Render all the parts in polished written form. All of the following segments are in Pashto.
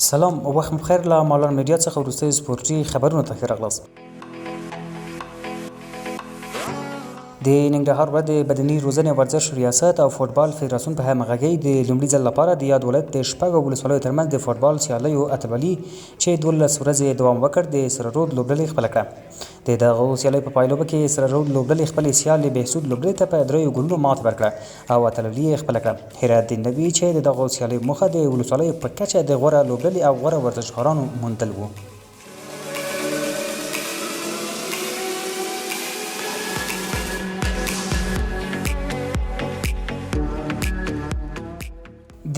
سلام او وخت بخیر له مالار میډیا څخه وروستي سپورتي خبرونه ته ښه راغلاست. د ننګرهار ولایت د بدني روزنې او ورزش ریاست او فوټبال فدراسیون په همغږۍ د لومړي ځل لپاره د یاد ولایت د شپږو ولسوالیو ترمنځ د فوټبال سیالیو اتلولي چې 12 ورځې دوام وکړ د سره رود لوبډلې خپله کړه. د دغو سیالیو په پایلوبه کې سره رود لوبډلې خپلې سیالې بهسود لوبډلې ته په 3 ګولونو ماتې ورکړه او اتلولي یې خپله کړه. هرات د نوي چې د دغو سیالیو موخه د ولسوالیو په کچه د غوره لوبډلې او غوره ورزشکارانو موندل و.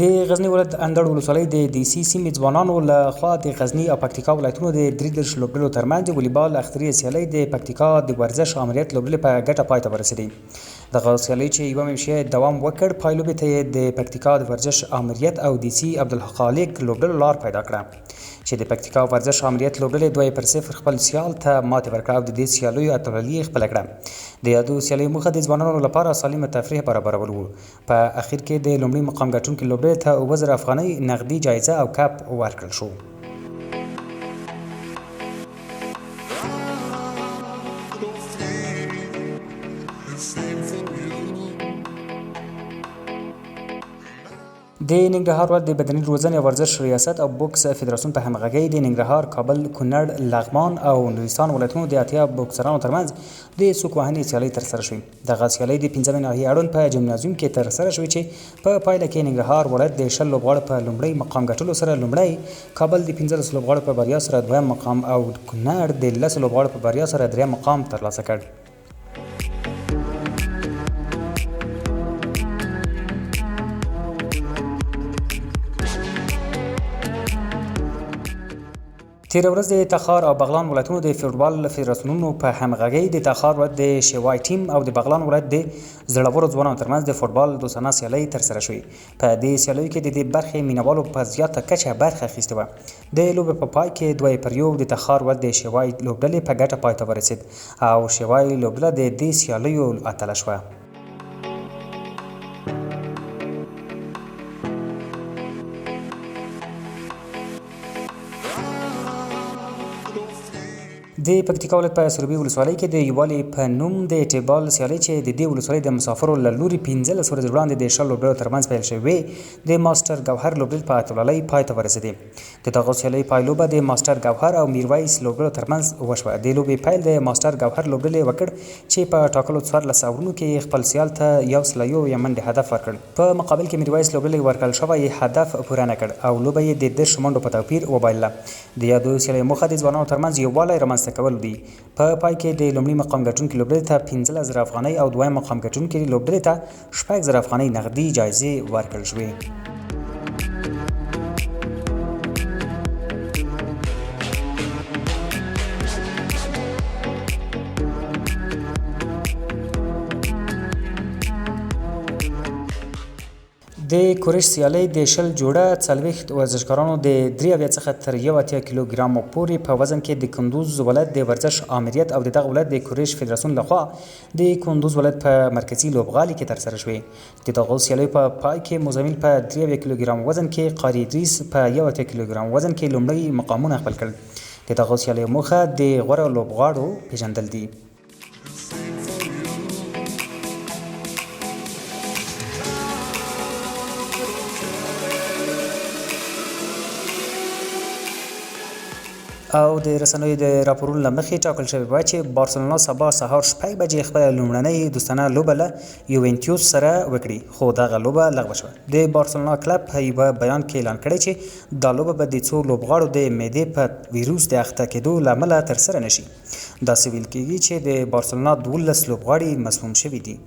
د غزنی ولایت اندړ ولسوالۍ د دیسي سیمې ځوانانو له خوا د غزنی او پکتیکا ولایتونو د 33 لوبډلو ترمنځ د والیبال اختري سیالۍ د پکتیکا د ورزش امریت لوبډلې په ګټه پای ته ورسېدې. دغه سیالۍ چې یوه میاشت دوام وکړ پایلوبې ته د پکتیکا د ورزش امریت او دیسي عبدالخالق لوبډلو لار پیدا کړه چې د پکتیکا ورزش امریت لوبډلې 2-0 خپل سیال ته ماتې ورکړه او د دې سیالیو اتلولي یې خپله کړه. د یادو سیالیو موخه د ځوانانو لپاره سالمه تفریح برابرول و. په اخر کې د لومړي مقام ګټونکي لوبډلې ته 2000 افغانۍ نغدي جایزه او کپ ورکړل شو. د ننګرهار ولایت د بدني روزنې او ورزش ریاست او بوکس فدراسیون په همغږۍ د ننګرهار، کابل، کونړ، لغمان او نورستان ولایتونو د اتیا بوکسرانو ترمنځ د سوک وهنې سیالۍ ترسره شوې. دغه سیالۍ د 15مې ناحیې اړوند په جمنازیوم کې ترسره شوې چې په پایله کې ننګرهار ولایت د 10 لوبغاړو په لومړی مقام ګټلو سره لومړی، کابل د 15 لوبغاړو په بریا سره دویم مقام او کونړ د 10 لوبغاړو په بریا سره دریم مقام ترلاسه کړ. تیره ورځ د تخار او بغلان ولایتونو د فوټبال فدراسیونونو په همغږۍ د تخار ولایت د شوای ټیم او د بغلان ولایت د زړورو ځوانانو ترمنځ د فوټبال دوستانه سیالۍ ترسره شوې. په دې سیالیو کې د دې برخې مینوالو په زیاته کچه برخه اخیستې وه. د لوبې په پای کې 2-1 د تخار ولایت د شوای لوبډلې په ګټه پای ته ورسېد او شوای لوبډله د دې سیالیو اتله شوه. د پکتیکا ولایت په سروبي ولسوالۍ کې د یووالي په نوم د ټیبال سیالۍ چې د دې ولسوالۍ د مسافرو له لوري 15 ورځې وړاندې د 10 لوبډلو ترمنځ پیل شوې د ماسټر ګوهر لوبډلې په اتلولۍ پای ته ورسېدې. د دغه سیالۍ پایلوبه د ماسټر ګوهر او میرویس لوبډلو ترمنځ وشوه. د لوبې پیل د ماسټر ګوهر لوبډلې وکړ چې په ټاکلو 14 اورونو کې خپل سیال ته 1-1 منډې هدف ورکړ. په مقابل کې میرویس لوبډلې ورکړل شوی هدف پوره نه کړ او لوبه یې د 10 منډو په توپیر وبایلله. د یادو سیالۍ موخه د ځوانانو ترمنځ یووالی رامنځته کول دي. په پای کې د لومړي مقام ګټونکي لوبډلې ته 15000 افغانۍ او دویم مقام ګټونکي لوبډلې ته 6000 افغانۍ نغدي جایزې ورکړل شوې. د کورش سیالۍ د 20 جوړه 40 ورزشکارانو د 83 څخه تر 81 کیلوګرامو پورې په وزن کې د کندوز ولایت د ورزش امریت او دغه ولایت د کورش فدراسیون لخوا د کندوز ولایت په مرکزی لوبغالي کې ترسره شوې. د دغه سیالیو په پای کې مزمل په 83 کیلوګرام وزن کې قاری ادریس په 81 کیلوګرام وزن کې لومړی مقامونه خپل کړل. د دغه سیالیو موخه د غوره لوبغاړو پیژندل دي. او د رسنیو د راپورونو له مخې ټاکل شوی وه چې بارسلونا سبا سهار 6 بجې خپله لومړنۍ دوستانه لوبه له یوونتوس سره وکړي، خو دغه لوبه لغوه شوه. د بارسلونا کلب په یوه بیان کې اعلان کړی چې دا لوبه به د څو لوبغاړو د معدې په ویروس د اخته کېدو له امله ترسره نشي. داسې ویل کېږي چې د بارسلونا 12 لوبغاړي مسموم شوي دي.